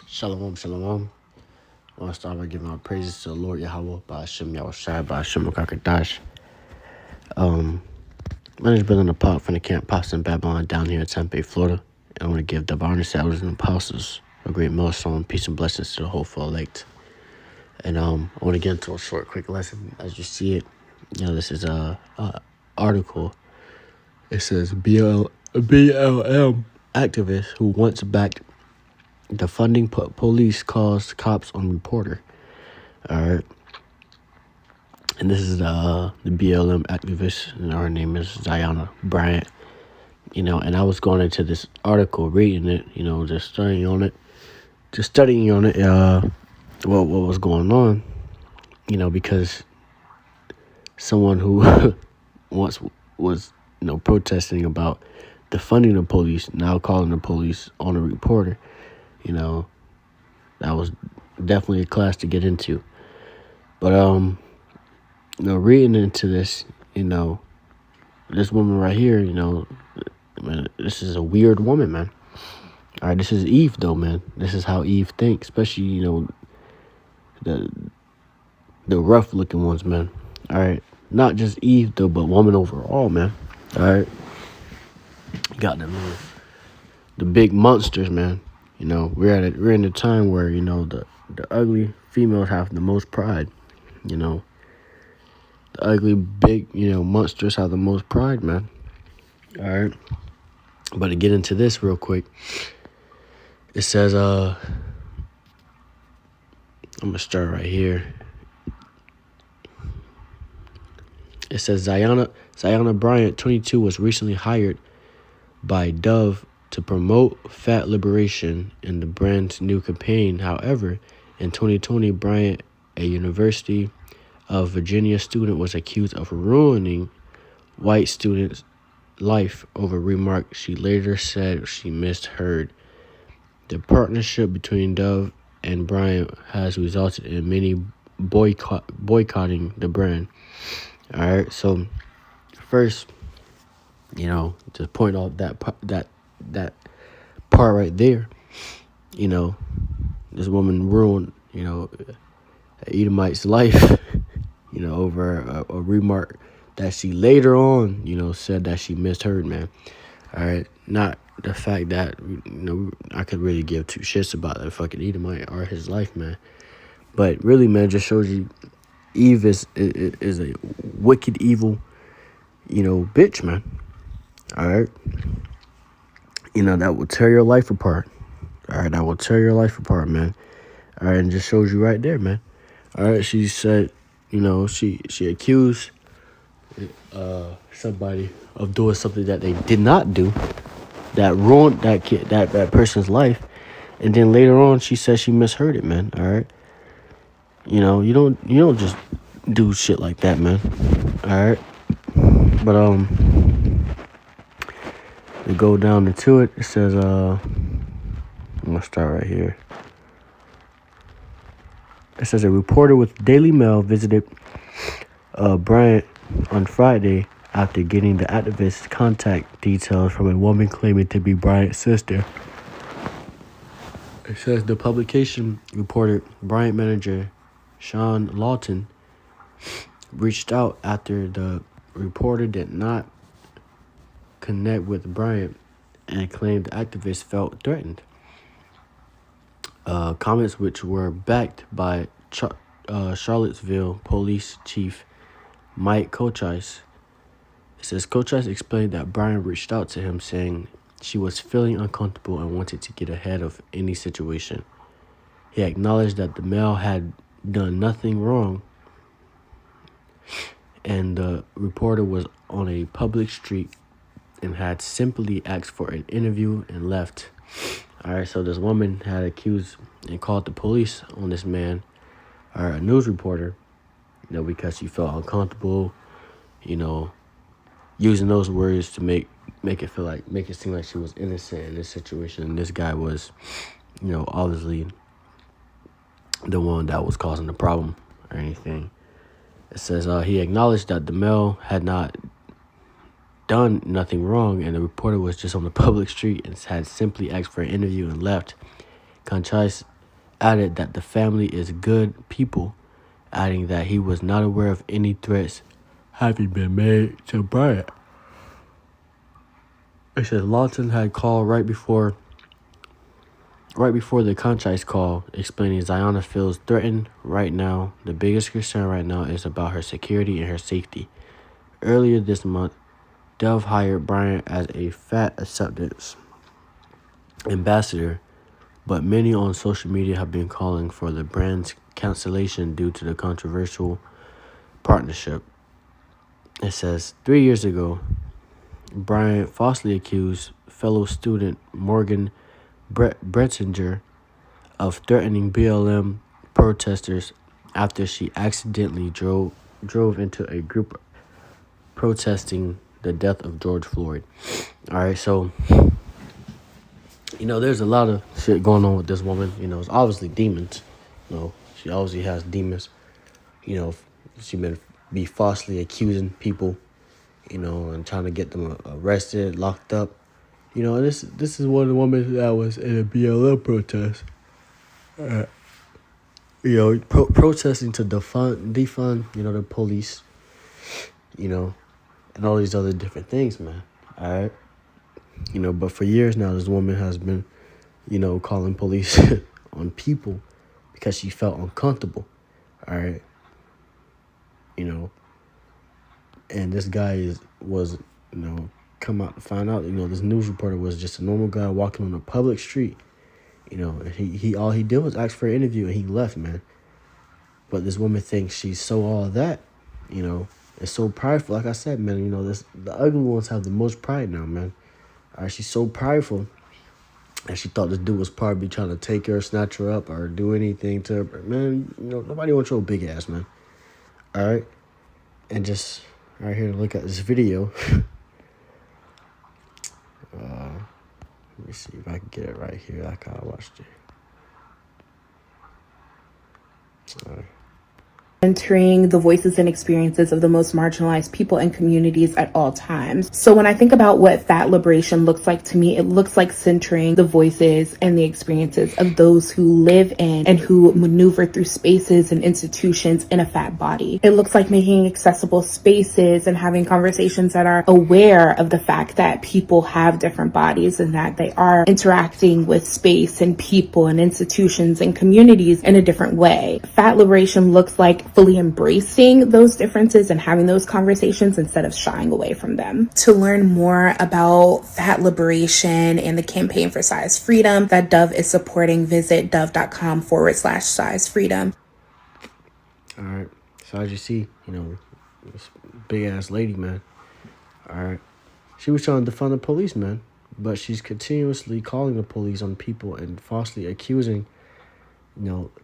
Shalom, shalom. I want to start by giving our praises to the Lord Yahweh, by Hashem Yahushai, by Hashem Makakadash. My name is Bill in the Pot from the camp Pops in Babylon down here in Tempe, Florida. And I want to give the honors to elders and apostles a great millstone, peace and blessings to the whole full elect. And I want to get into a short, quick lesson. As you see it, this is a article. It says BLM activist who once backed defunding police calls cops on reporter. All right. And this is the BLM activist, and her name is Ziana Bryant. And I was going into this article, reading it, just studying on it, what was going on, because someone who once was, protesting about defunding the police, now calling the police on a reporter, that was definitely a class to get into. But, reading into this, this woman right here, man, this is a weird woman, man. All right, this is Eve, though, man. This is how Eve thinks, especially, the rough-looking ones, man. All right, not just Eve, though, but woman overall, man. All right, got them, the big monsters, man. We're in a time where, the ugly females have the most pride, The ugly, big, monsters have the most pride, man. All right. But to get into this real quick, it says, I'm going to start right here. It says, Ziana Bryant, 22, was recently hired by Dove to promote fat liberation in the brand's new campaign. However, in 2020, Bryant, a University of Virginia student, was accused of ruining white students' life over remarks she later said she misheard. The partnership between Dove and Bryant has resulted in many boycotting the brand. All right, so first, just point out that part right there. This woman ruined, an Edomite's life, over a remark that she later on, said that she misheard, man. All right, not the fact that, I could really give two shits about that fucking Edomite or his life, man. But really, man, just shows you Eve is a wicked, evil, bitch, man. All right. That will tear your life apart. All right, that will tear your life apart, man. All right, and just shows you right there, man. All right, she said, she accused somebody of doing something that they did not do, that ruined that person's life, and then later on she said she misheard it, man. All right, you don't just do shit like that, man. All right, but to go down into it, it says I'm gonna start right here. It says a reporter with Daily Mail visited Bryant on Friday after getting the activist's contact details from a woman claiming to be Bryant's sister. It says the publication reported Bryant manager Sean Lawton reached out after the reporter did not connect with Bryant and claimed the activist felt threatened. Comments which were backed by Charlottesville Police Chief Mike Cochise. It says Cochise explained that Bryant reached out to him saying she was feeling uncomfortable and wanted to get ahead of any situation. He acknowledged that the male had done nothing wrong and the reporter was on a public street and had simply asked for an interview and left. All right, so this woman had accused and called the police on this man, or a news reporter, because she felt uncomfortable, using those words to make it seem like she was innocent in this situation. And this guy was, obviously the one that was causing the problem or anything. It says he acknowledged that the male had not done nothing wrong, and the reporter was just on the public street and had simply asked for an interview and left. Cochise added that the family is good people, adding that he was not aware of any threats having been made to Bryant. It says Lawton had called right before the Conchise call, explaining Ziona feels threatened right now. The biggest concern right now is about her security and her safety. Earlier this month, Dove hired Bryant as a fat acceptance ambassador, but many on social media have been calling for the brand's cancellation due to the controversial partnership. It says 3 years ago, Bryant falsely accused fellow student Morgan Bretzinger of threatening BLM protesters after she accidentally drove into a group protesting the death of George Floyd. All right, so there's a lot of shit going on with this woman. It's obviously demons. She obviously has demons. She been be falsely accusing people, and trying to get them arrested, locked up. This is one of the women that was in a BLM protest. Protesting to defund, the police, and all these other different things, man. All right. But for years now, this woman has been, calling police on people because she felt uncomfortable. All right. And this guy was come out to find out, this news reporter was just a normal guy walking on a public street. And he all he did was ask for an interview and he left, man. But this woman thinks she's so all that, is so prideful. Like I said, man, the ugly ones have the most pride now, man. All right, she's so prideful. And she thought this dude was probably trying to take her, snatch her up, or do anything to her. But, man, nobody wants your big ass, man. All right? And just right here to look at this video. Let me see if I can get it right here like I watched it. All right. Centering the voices and experiences of the most marginalized people and communities at all times. So when I think about what fat liberation looks like to me, it looks like centering the voices and the experiences of those who live in and who maneuver through spaces and institutions in a fat body. It looks like making accessible spaces and having conversations that are aware of the fact that people have different bodies and that they are interacting with space and people and institutions and communities in a different way. Fat liberation looks like fully embracing those differences and having those conversations instead of shying away from them. To learn more about fat liberation and the campaign for size freedom that Dove is supporting, visit dove.com/size freedom. All right. So as you see, this big ass lady, man. All right. She was trying to defund the police, man. But she's continuously calling the police on people and falsely accusing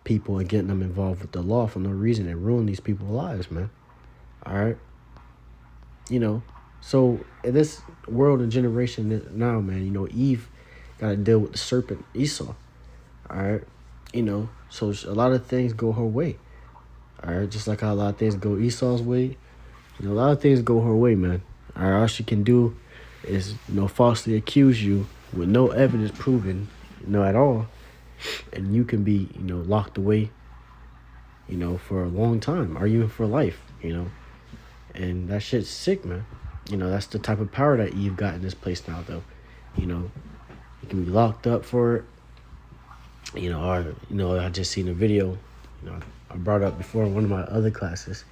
people and getting them involved with the law for no reason and ruin these people's lives, man. All right. So in this world and generation now, man, Eve got to deal with the serpent Esau. All right. So a lot of things go her way. All right. Just like how a lot of things go Esau's way. A lot of things go her way, man. All right. All she can do is, falsely accuse you with no evidence proven, at all. And you can be, locked away, for a long time or even for life, And that shit's sick, man. That's the type of power that Eve got in this place now, though. You can be locked up for it. I just seen a video, I brought up before in one of my other classes.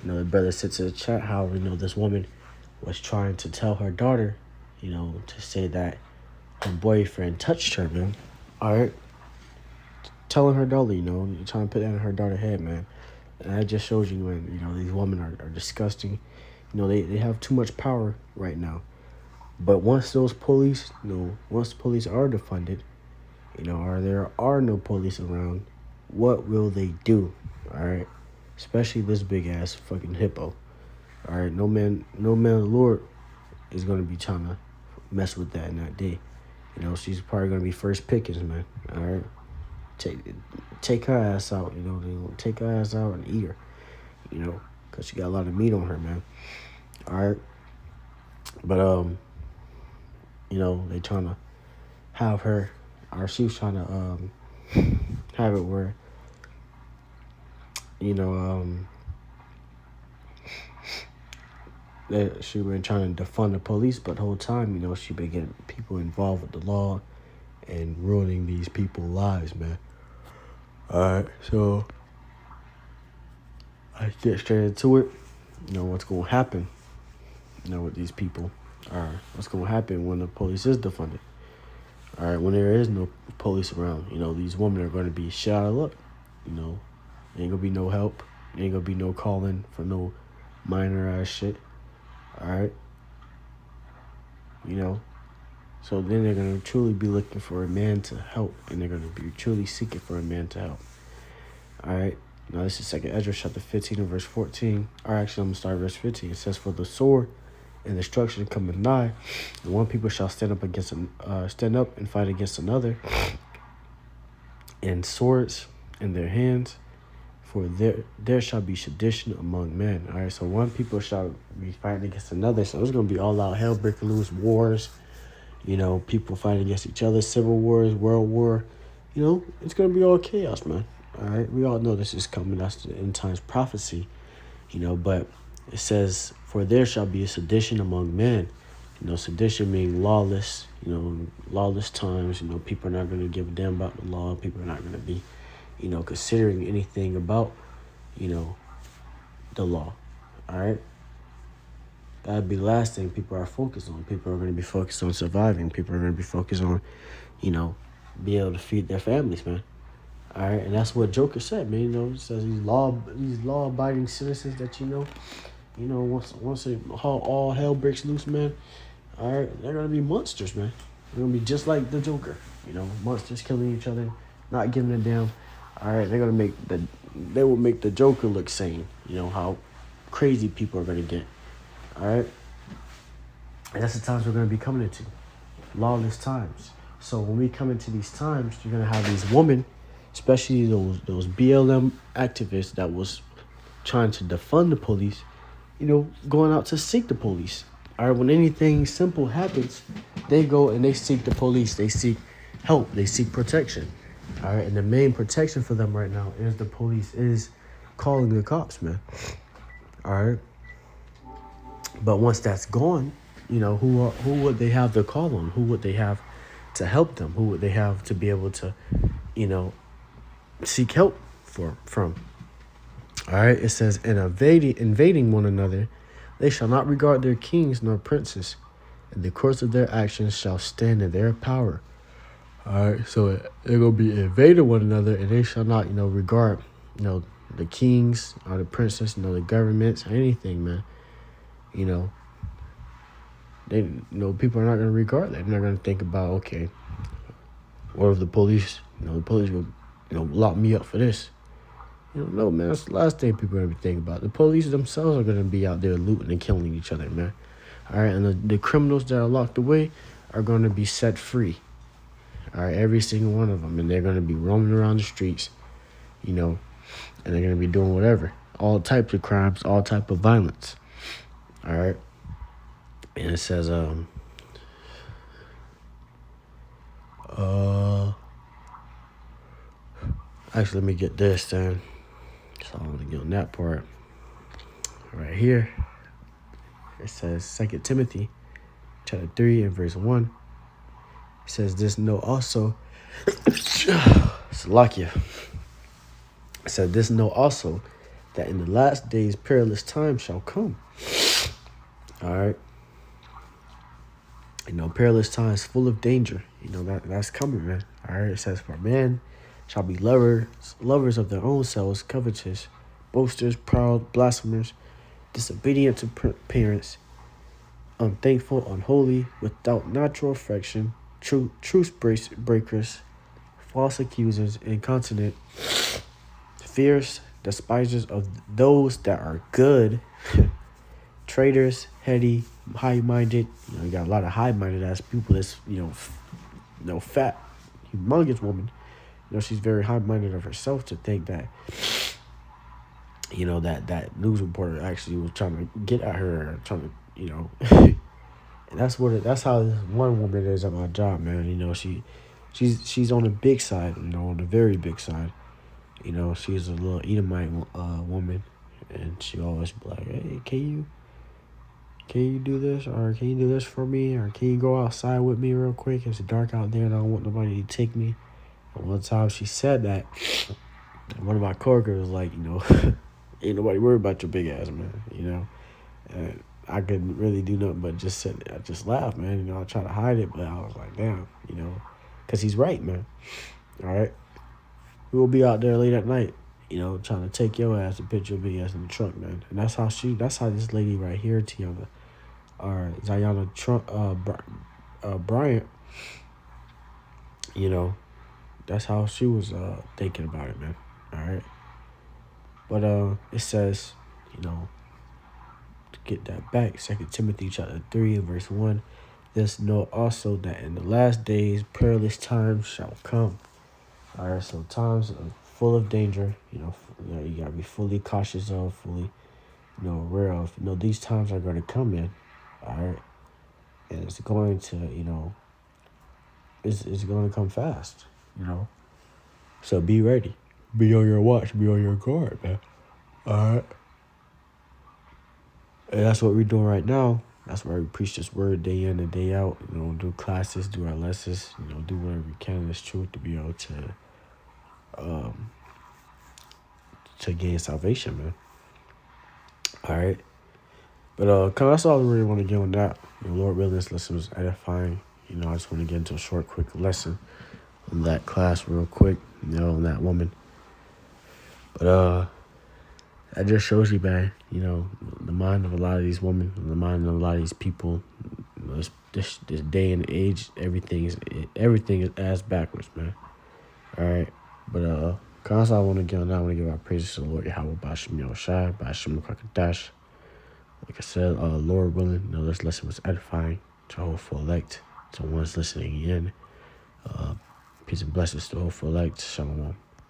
The brother sits in the chat how, this woman was trying to tell her daughter, to say that her boyfriend touched her, man. All right. Telling her daughter, trying to put that in her daughter's head, man. And that just shows you when, these women are disgusting. They have too much power right now. But once those police, once the police are defunded, or there are no police around, what will they do? All right. Especially this big ass fucking hippo. All right. No man of the Lord is going to be trying to mess with that in that day. She's probably going to be first pickings, man. All right. Take her ass out, take her ass out and eat her, because she got a lot of meat on her, man. All right. But, they trying to have her, or she was trying to, have it where, you know, that she been trying to defund the police, but the whole time, she been getting people involved with the law and ruining these people's lives, man. Alright, so I get straight into it. What's gonna happen, with these people, or what's gonna happen when the police is defunded. Alright, when there is no police around, these women are gonna be shot out of luck. Ain't gonna be no help. Ain't gonna be no calling for no minor ass shit. Alright. So then they're going to truly be looking for a man to help. And they're going to be truly seeking for a man to help. Alright. Now this is 2 Ezra chapter 15 and verse 14. Or actually, I'm going to start verse 15. It says, "For the sword and destruction cometh nigh, and one people shall stand up and fight against another, and swords in their hands. For there shall be sedition among men." All right, so one people shall be fighting against another. So it's going to be all out hell breaking loose, wars. People fighting against each other, civil wars, world war. It's going to be all chaos, man. All right, we all know this is coming. That's the end times prophecy. But it says, "For there shall be a sedition among men." Sedition meaning lawless. Lawless times. People are not going to give a damn about the law. People are not going to be considering anything about, the law. All right. That'd be the last thing people are focused on. People are going to be focused on surviving. People are going to be focused on, be able to feed their families, man. All right. And that's what Joker said, man. It says these law-abiding citizens that, once all hell breaks loose, man. All right. They're going to be monsters, man. They're going to be just like the Joker, monsters killing each other, not giving a damn. All right, they will make the Joker look sane. How crazy people are going to get. All right, and that's the times we're going to be coming into, lawless times. So when we come into these times, you're going to have these women, especially those BLM activists that was trying to defund the police, going out to seek the police. All right, when anything simple happens, they go and they seek the police. They seek help. They seek protection. All right, and the main protection for them right now is the police, is calling the cops, man. All right. But once that's gone, who would they have to call on? Who would they have to help them? Who would they have to be able to, seek help from? All right. It says, "And invading one another, they shall not regard their kings nor princes, and the course of their actions shall stand in their power." All right, so they're going to be invading one another, and they shall not, regard, the kings or the princes, the governments, or anything, man. They, people are not going to regard that. They're not going to think about, okay, what if the police, the police will, lock me up for this? No, man, that's the last thing people are going to be thinking about. The police themselves are going to be out there looting and killing each other, man. All right, and the criminals that are locked away are going to be set free. All right, every single one of them. And they're going to be roaming around the streets, and they're going to be doing whatever. All types of crimes, all type of violence. All right. And it says, actually, let me get this then. So I want to get on that part. Right here. It says 2 Timothy chapter 3 and verse 1. It says, "This know also," Salakia. It said, "This know also, that in the last days perilous times shall come." All right. Perilous times full of danger. That's coming, man. All right. It says, "For men shall be lovers of their own selves, covetous, boasters, proud, blasphemers, disobedient to parents, unthankful, unholy, without natural affection, truce breakers, false accusers, incontinent, fierce, despisers of those that are good, traitors, heady, high-minded. You got a lot of high-minded ass people. That's fat, humongous woman. She's very high-minded of herself to think that that news reporter actually was trying to get at her, trying to and that's how this one woman is at my job, man. she's on the big side, on the very big side. She's a little Edomite woman, and she always be like, "Hey, can you do this, or can you do this for me, or can you go outside with me real quick? It's dark out there, and I don't want nobody to take me." And one time she said that, and one of my coworkers was like, "Ain't nobody worried about your big ass, man." And I couldn't really do nothing but just sit. I just laughed, man. I tried to hide it, but I was like, "Damn," because he's right, man. All right. We will be out there late at night, trying to take your ass and put your big ass in the trunk, man. And that's how this lady right here, Tiana, or Zayana Bryant, that's how she was thinking about it, man. All right. But it says, to get that back, 2 Timothy chapter 3 and verse 1, this know also that in the last days perilous times shall come. All right, so times are full of danger. You gotta be fully cautious of, fully, aware of. These times are going to come in. All right, and it's going to, it's going to come fast. So be ready, be on your watch, be on your guard, man. All right, and that's what we're doing right now. That's why we preach this word day in and day out. Do classes, do our lessons. Do whatever we can in this truth to be able to gain salvation, man. All right. But that's all I really want to get on that. Lord willing, this lesson was edifying. I just want to get into a short, quick lesson on that class real quick, on that woman. But that just shows you, man, the mind of a lot of these women, the mind of a lot of these people. This day and age, everything is ass backwards, man. All right. But cause I want to get on that, I want to give our praises to the Lord Yahweh Bashim Yoshai, Bashim Kakadash. Like I said, Lord willing, this lesson was edifying to hopeful elect, to ones listening in. Peace and blessings to hopeful elect. Shalom.